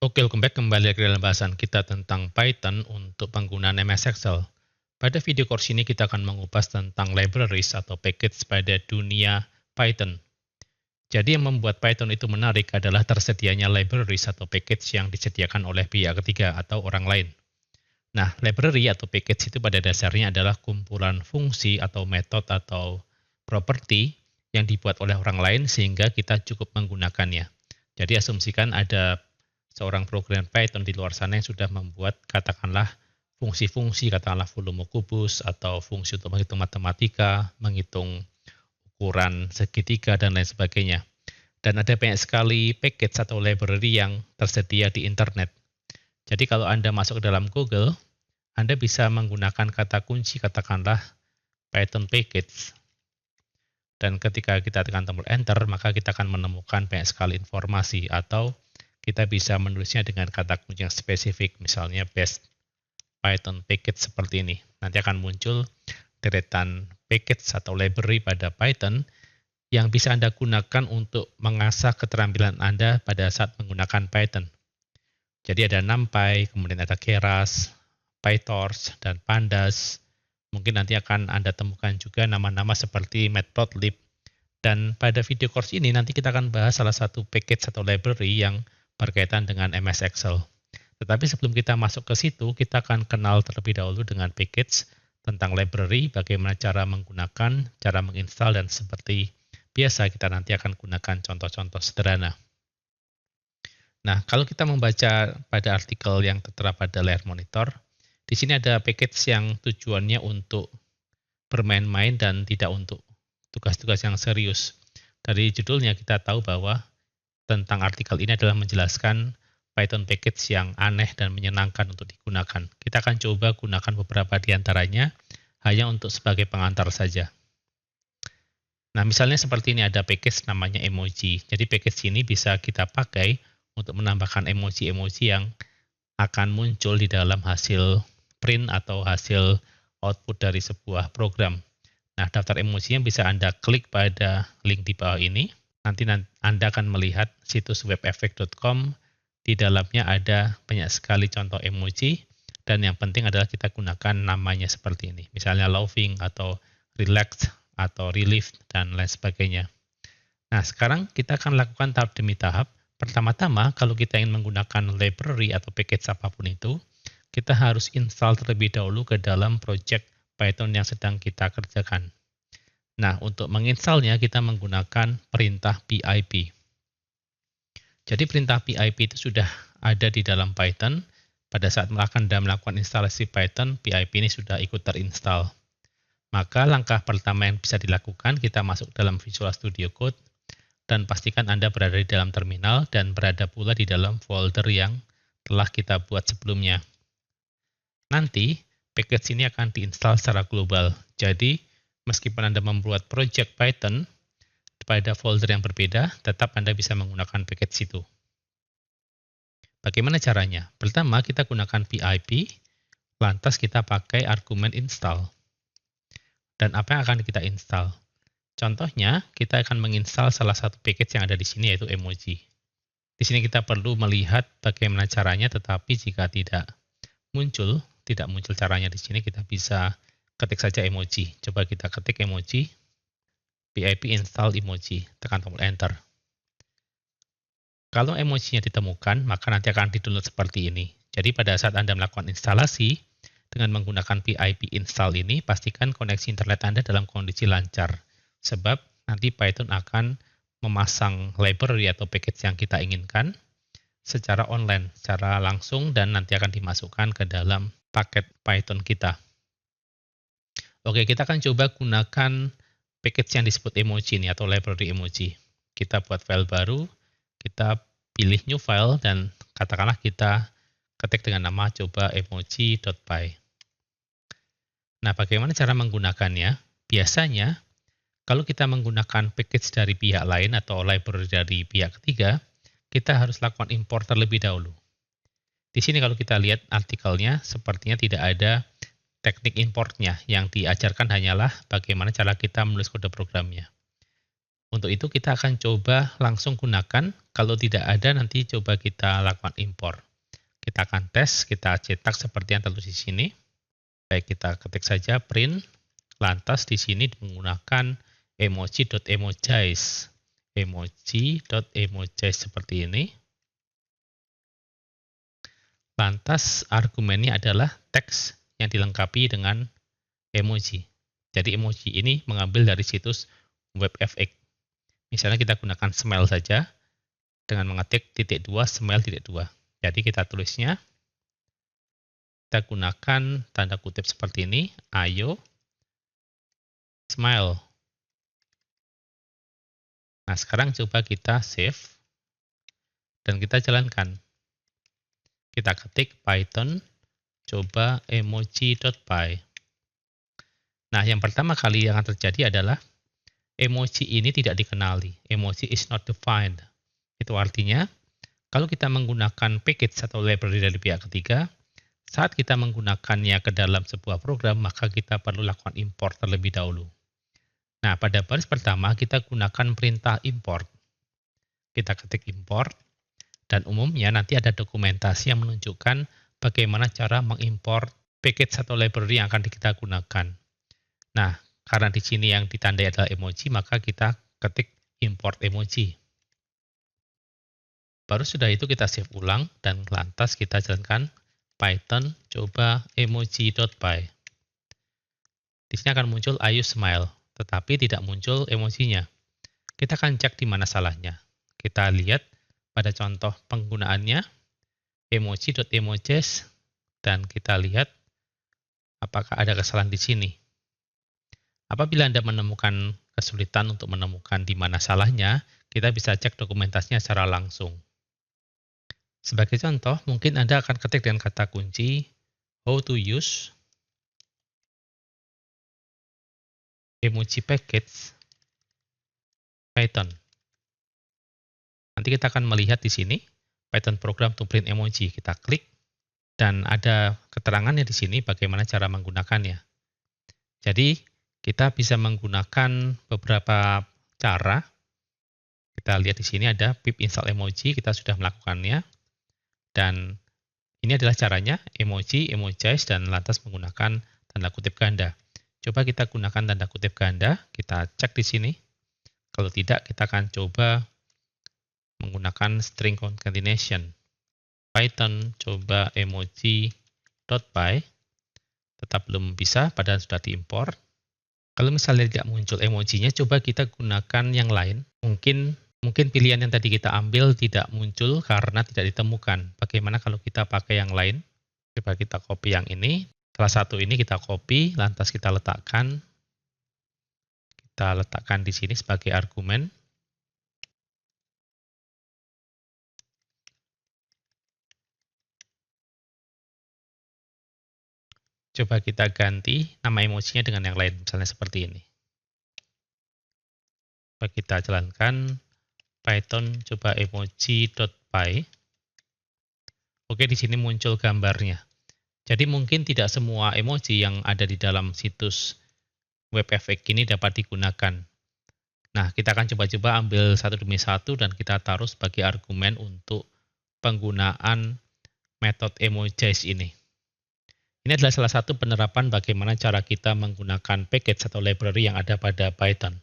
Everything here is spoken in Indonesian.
Oke, welcome back kembali ke dalam bahasan kita tentang Python untuk penggunaan MS Excel. Pada video course ini kita akan mengupas tentang libraries atau package pada dunia Python. Jadi yang membuat Python itu menarik adalah tersedianya libraries atau package yang disediakan oleh pihak ketiga atau orang lain. Nah, library atau package itu pada dasarnya adalah kumpulan fungsi atau metode atau properti yang dibuat oleh orang lain sehingga kita cukup menggunakannya. Jadi asumsikan ada seorang programmer Python di luar sana yang sudah membuat katakanlah fungsi-fungsi, katakanlah volume kubus atau fungsi untuk menghitung matematika, menghitung ukuran segitiga dan lain sebagainya. Dan ada banyak sekali package atau library yang tersedia di internet. Jadi kalau Anda masuk ke dalam Google, Anda bisa menggunakan kata kunci katakanlah Python package. Dan ketika kita tekan tombol enter, maka kita akan menemukan banyak sekali informasi atau kita bisa menulisnya dengan kata kunci yang spesifik, misalnya best Python package seperti ini. Nanti akan muncul deretan package atau library pada Python yang bisa Anda gunakan untuk mengasah keterampilan Anda pada saat menggunakan Python. Jadi ada NumPy, kemudian ada Keras, PyTorch, dan Pandas. Mungkin nanti akan Anda temukan juga nama-nama seperti Matplotlib. Dan pada video course ini nanti kita akan bahas salah satu package atau library yang berkaitan dengan MS Excel. Tetapi sebelum kita masuk ke situ, kita akan kenal terlebih dahulu dengan package, tentang library, bagaimana cara menggunakan, cara menginstal, dan seperti biasa kita nanti akan gunakan contoh-contoh sederhana. Nah, kalau kita membaca pada artikel yang tertera pada layar monitor, di sini ada package yang tujuannya untuk bermain-main dan tidak untuk tugas-tugas yang serius. Dari judulnya kita tahu bahwa tentang artikel ini adalah menjelaskan Python package yang aneh dan menyenangkan untuk digunakan. Kita akan coba gunakan beberapa di antaranya hanya untuk sebagai pengantar saja. Nah, misalnya seperti ini ada package namanya emoji. Jadi package ini bisa kita pakai untuk menambahkan emoji-emoji yang akan muncul di dalam hasil print atau hasil output dari sebuah program. Nah, daftar emojinya bisa Anda klik pada link di bawah ini. Nanti Anda akan melihat situs webeffect.com, di dalamnya ada banyak sekali contoh emoji, dan yang penting adalah kita gunakan namanya seperti ini, misalnya laughing, atau relaxed, atau relief, dan lain sebagainya. Nah, sekarang kita akan lakukan tahap demi tahap. Pertama-tama, kalau kita ingin menggunakan library atau package apapun itu, kita harus install terlebih dahulu ke dalam project Python yang sedang kita kerjakan. Nah, untuk menginstalnya kita menggunakan perintah pip. Jadi perintah pip itu sudah ada di dalam Python. Pada saat Anda melakukan instalasi Python, pip ini sudah ikut terinstall. Maka langkah pertama yang bisa dilakukan, kita masuk dalam Visual Studio Code, dan pastikan Anda berada di dalam terminal dan berada pula di dalam folder yang telah kita buat sebelumnya. Nanti, package ini akan diinstal secara global. Jadi, meskipun Anda membuat project Python pada folder yang berbeda, tetap Anda bisa menggunakan package itu. Bagaimana caranya? Pertama, kita gunakan pip, lantas kita pakai argumen install. Dan apa yang akan kita install? Contohnya, kita akan menginstal salah satu package yang ada di sini, yaitu emoji. Di sini kita perlu melihat bagaimana caranya, tetapi jika tidak muncul caranya di sini, kita bisa ketik saja emoji. Coba kita ketik emoji, pip install emoji, tekan tombol enter. Kalau emojinya ditemukan, maka nanti akan di-download seperti ini. Jadi pada saat Anda melakukan instalasi, dengan menggunakan pip install ini, pastikan koneksi internet Anda dalam kondisi lancar. Sebab nanti Python akan memasang library atau package yang kita inginkan secara online, secara langsung, dan nanti akan dimasukkan ke dalam paket Python kita. Oke, kita akan coba gunakan package yang disebut emoji ini atau library emoji. Kita buat file baru, kita pilih new file, dan katakanlah kita ketik dengan nama coba emoji.py. Nah, bagaimana cara menggunakannya? Biasanya, kalau kita menggunakan package dari pihak lain atau library dari pihak ketiga, kita harus lakukan import terlebih dahulu. Di sini kalau kita lihat artikelnya, sepertinya tidak ada teknik importnya. Yang diajarkan hanyalah bagaimana cara kita menulis kode programnya. Untuk itu kita akan coba langsung gunakan, kalau tidak ada nanti coba kita lakukan impor. Kita akan tes, kita cetak seperti yang tertulis di sini. Baik, kita ketik saja print, lantas di sini menggunakan emoji.emojize. Emoji.emojize seperti ini. Lantas argumennya adalah teks yang dilengkapi dengan emoji. Jadi emoji ini mengambil dari situs WebFX. Misalnya kita gunakan smile saja dengan mengetik .2 smile .2. Jadi kita tulisnya, kita gunakan tanda kutip seperti ini, ayo smile. Nah, sekarang coba kita save dan kita jalankan. Kita ketik Python coba emoji.py. Nah, yang pertama kali yang akan terjadi adalah emoji ini tidak dikenali. Emoji is not defined. Itu artinya, kalau kita menggunakan package atau library dari pihak ketiga, saat kita menggunakannya ke dalam sebuah program, maka kita perlu lakukan import terlebih dahulu. Nah, pada baris pertama, kita gunakan perintah import. Kita ketik import, dan umumnya nanti ada dokumentasi yang menunjukkan bagaimana cara mengimport package atau library yang akan kita gunakan. Nah, karena di sini yang ditandai adalah emoji, maka kita ketik import emoji. Baru sudah itu kita save ulang, dan lantas kita jalankan Python coba emoji.py. Di sini akan muncul ayo smile, tetapi tidak muncul emojinya. Kita akan cek di mana salahnya. Kita lihat pada contoh penggunaannya, emoji.emojize, dan kita lihat apakah ada kesalahan di sini. Apabila Anda menemukan kesulitan untuk menemukan di mana salahnya, kita bisa cek dokumentasinya secara langsung. Sebagai contoh, mungkin Anda akan ketik dengan kata kunci how to use emoji package Python. Nanti kita akan melihat di sini Python program to print emoji. Kita klik dan ada keterangannya di sini bagaimana cara menggunakannya. Jadi, kita bisa menggunakan beberapa cara. Kita lihat di sini ada pip install emoji, kita sudah melakukannya. Dan ini adalah caranya, emoji, emojize, dan lantas menggunakan tanda kutip ganda. Coba kita gunakan tanda kutip ganda, kita cek di sini. Kalau tidak, kita akan coba menggunakan string concatenation. Python coba emoji.py, tetap belum bisa, padahal sudah diimpor. Kalau misalnya tidak muncul emojinya, coba kita gunakan yang lain. Mungkin pilihan yang tadi kita ambil tidak muncul karena tidak ditemukan. Bagaimana kalau kita pakai yang lain? Coba kita copy yang ini. Salah satu ini kita copy, lantas kita letakkan. Kita letakkan di sini sebagai argumen. Coba kita ganti nama emosinya dengan yang lain, misalnya seperti ini. Coba kita jalankan Python coba emoji.py. Oke, di sini muncul gambarnya. Jadi mungkin tidak semua emoji yang ada di dalam situs WebFX ini dapat digunakan. Nah, kita akan coba-coba ambil satu demi satu dan kita taruh sebagai argumen untuk penggunaan metode emojize ini. Ini adalah salah satu penerapan bagaimana cara kita menggunakan package atau library yang ada pada Python.